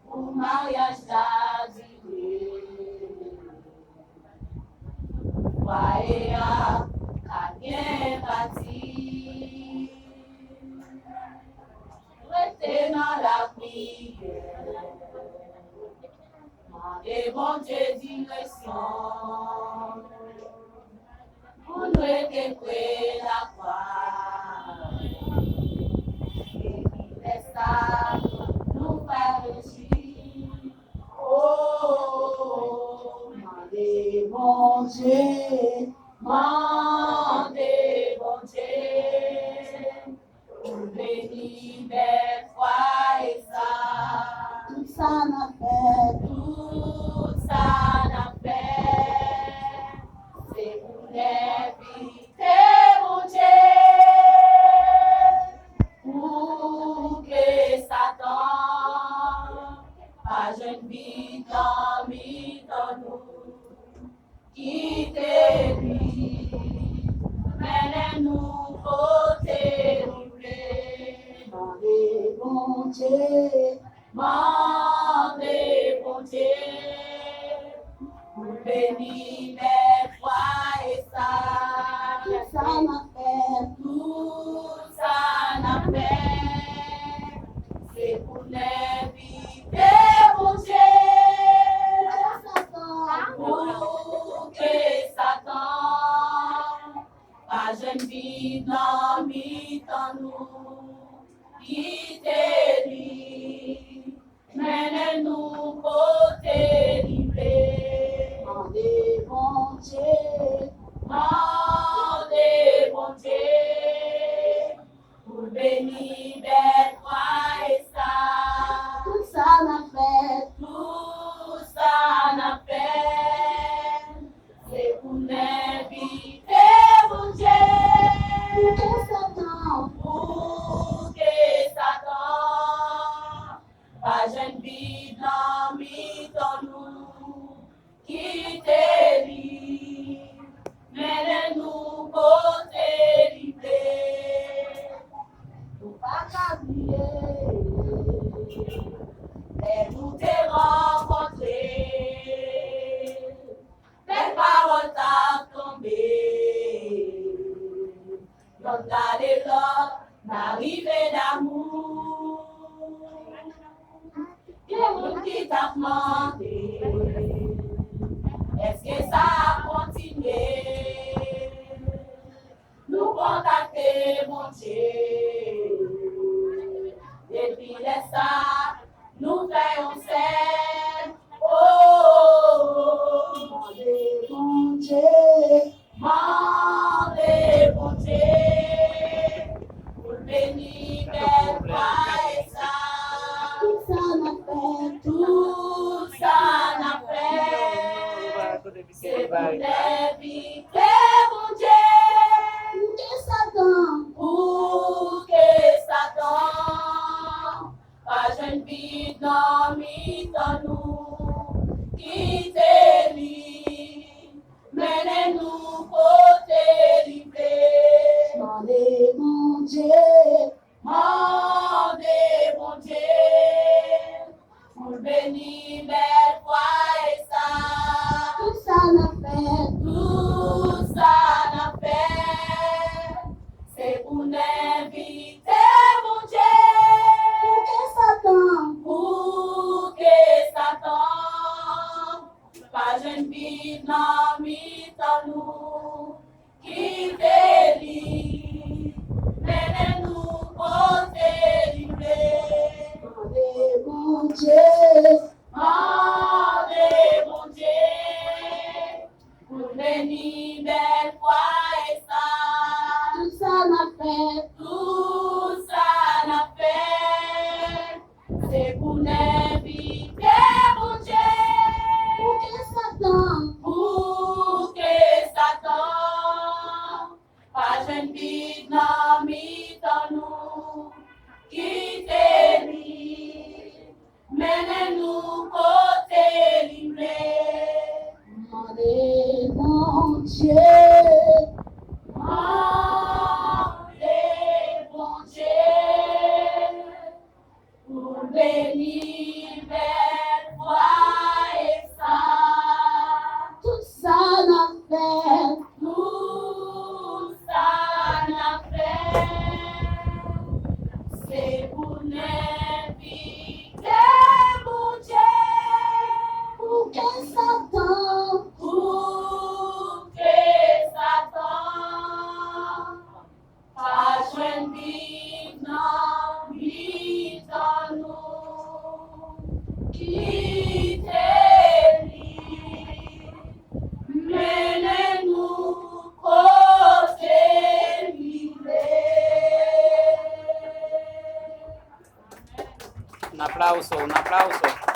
O mariage da Waea, Kanye Bati, restez dans la prière, et bon Dieu direction, pour nous éteindre la croix, et laisse ça nous faire réussir. Oh, mandez bon Dieu, mandez bon Dieu, pour bénir mes foi et ça. Tout ça n'a fait, tout ça n'a fait, c'est pour éviter mon Dieu, pour que Satan pas jeune vie dans nous, quittez lui, mais nous côté livrés. Mandez bon Dieu, mandez bon Dieu, pour bénir mes foi et ça. Tout ça n'a fait, tout ça n'a fait, c'est pour l'éviter, mon Dieu, pour que Satan, pas jeune vie dans nous, quittez-lui, menez-nous côté livrés. Mandez bon Dieu, mandez bon Dieu, pour bénir mes foi et ça. Tout ça n'a fait, tout ça n'a fait, c'est pour m'inviter, mon Dieu, pour que Satan, pas jeune vie dans nous, quittez-lui, menez-nous côté livrés. Nous pas qu'oublier, et nous t'ai rencontré, les paroles t'ont tombé, l'on t'a des l'autre, l'arrivée d'amour, il y a monde qui t'a demandé, est-ce que ça a continué? Nous contacter mon Dieu, depuis les ça, nous faisons scène. Oh, mandez bon Dieu, mandez bon Dieu, pour bénir mes foi et ça. Tout ça n'a fait, tout ça n'a fait, c'est pour éviter mon Dieu. Pour que Satan, pas jeune vie dans nous, quittez-lui, menez-nous côté livrés. Mandez mon Dieu, mandez mon Dieu, pour bénir mes foi et ça. Tout ça n'a fait, tout ça n'a fait, c'est pour n'inviter mon Dieu, pour que Satan, pas jeune vie dans nous, quittez-lui, menez-nous côté livrés. Mandez mon Dieu, mandez mon Dieu, pour bénir mes foi et ça. Tout ça n'a fait, tout ça n'a fait, c'est pour n'inviter mon Dieu, pour que Satan, pas jeune vie dans nous, quittez-lui, menez-nous côté livrés. béni, belle foi et ça. Tout ça n'a fait. Tout ça n'a fait. C'est pour n'inviter mon Dieu. Pour que Satan. Pour que Satan. Pas joindre vite en nous. Quittez-lui. Menez-nous côté Un applauso, un applauso.